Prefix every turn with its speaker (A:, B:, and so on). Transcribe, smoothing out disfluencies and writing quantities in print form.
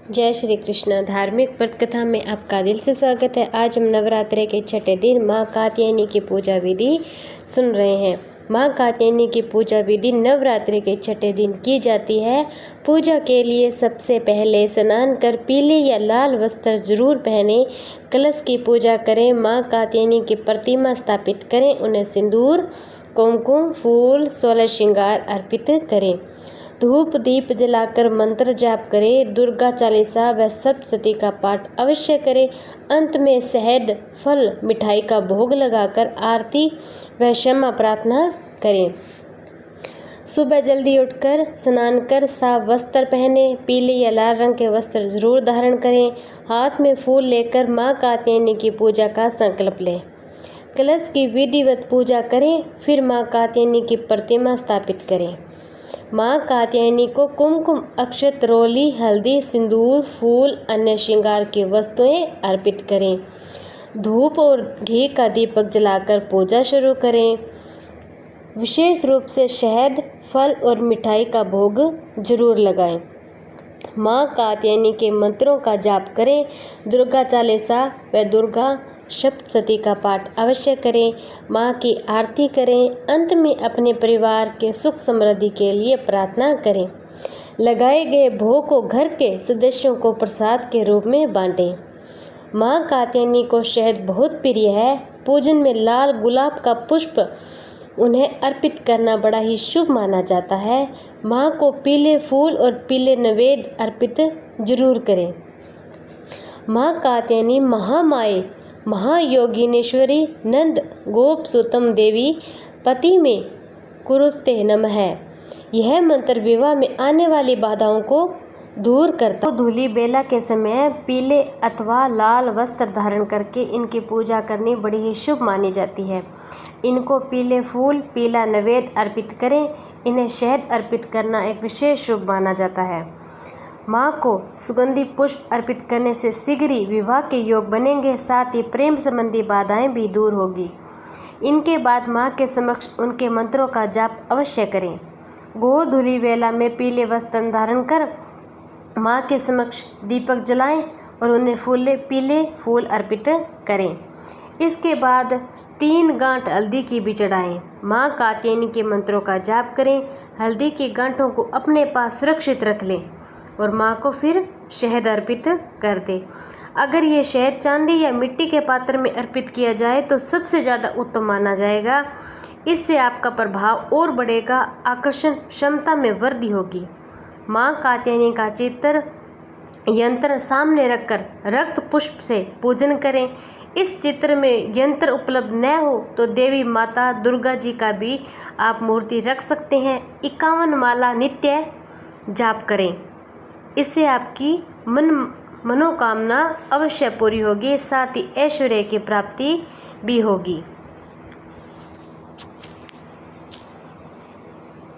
A: जय श्री कृष्ण। धार्मिक व्रत कथा में आपका दिल से स्वागत है। आज हम नवरात्रे के छठे दिन माँ कात्यायनी की पूजा विधि सुन रहे हैं। माँ कात्यायनी की पूजा विधि नवरात्रि के छठे दिन की जाती है। पूजा के लिए सबसे पहले स्नान कर पीले या लाल वस्त्र जरूर पहने, कलश की पूजा करें, माँ कात्यायनी की प्रतिमा स्थापित करें, उन्हें सिंदूर, कुमकुम, फूल, 16 श्रृंगार अर्पित करें, धूप दीप जलाकर मंत्र जाप करें, दुर्गा चालीसा व सप्तशती का पाठ अवश्य करें। अंत में शहद, फल, मिठाई का भोग लगाकर आरती व क्षमा प्रार्थना करें। सुबह जल्दी उठकर स्नान कर साफ वस्त्र पहने, पीले या लाल रंग के वस्त्र जरूर धारण करें। हाथ में फूल लेकर माँ कात्यायनी की पूजा का संकल्प लें। कलश की विधिवत पूजा करें, फिर माँ कात्यायनी की प्रतिमा स्थापित करें। माँ कात्यायनी को कुमकुम, अक्षत, रोली, हल्दी, सिंदूर, फूल, अन्य श्रृंगार की वस्तुएं अर्पित करें। धूप और घी का दीपक जलाकर पूजा शुरू करें। विशेष रूप से शहद, फल और मिठाई का भोग जरूर लगाएं। माँ कात्यायनी के मंत्रों का जाप करें। दुर्गा चालीसा व दुर्गा सप्तशती का पाठ अवश्य करें। माँ की आरती करें। अंत में अपने परिवार के सुख समृद्धि के लिए प्रार्थना करें। लगाए गए भोग को घर के सदस्यों को प्रसाद के रूप में बांटें। माँ कात्यायनी को शहद बहुत प्रिय है। पूजन में लाल गुलाब का पुष्प उन्हें अर्पित करना बड़ा ही शुभ माना जाता है। माँ को पीले फूल और पीले नैवेद्य अर्पित जरूर करें। माँ कात्यायनी महामाये, महायोगिनेश्वरी, नंद गोप सुतम देवी, पति में कुरुते नमः है। यह मंत्र विवाह में आने वाली बाधाओं को दूर करता है। धूली बेला के समय पीले अथवा लाल वस्त्र धारण करके इनकी पूजा करनी बड़ी ही शुभ मानी जाती है। इनको पीले फूल, पीला नैवेद्य अर्पित करें। इन्हें शहद अर्पित करना एक विशेष शुभ माना जाता है। माँ को सुगंधी पुष्प अर्पित करने से शीघ्र ही विवाह के योग बनेंगे, साथ ही प्रेम संबंधी बाधाएं भी दूर होगी। इनके बाद माँ के समक्ष उनके मंत्रों का जाप अवश्य करें। गोधूली वेला में पीले वस्त्र धारण कर माँ के समक्ष दीपक जलाएं और उन्हें पीले फूल अर्पित करें। इसके बाद 3 गांठ हल्दी की भी चढ़ाएं। माँ कात्यायनी के मंत्रों का जाप करें। हल्दी की गांठों को अपने पास सुरक्षित रख लें और माँ को फिर शहद अर्पित कर दे। अगर ये शहद चांदी या मिट्टी के पात्र में अर्पित किया जाए तो सबसे ज़्यादा उत्तम माना जाएगा। इससे आपका प्रभाव और बढ़ेगा, आकर्षण क्षमता में वृद्धि होगी। माँ कात्यायनी का चित्र यंत्र सामने रखकर रक्त पुष्प से पूजन करें। इस चित्र में यंत्र उपलब्ध न हो तो देवी माता दुर्गा जी का भी आप मूर्ति रख सकते हैं। 51 माला नित्य जाप करें। इससे आपकी मनोकामना अवश्य पूरी होगी, साथ ही ऐश्वर्य की प्राप्ति भी होगी।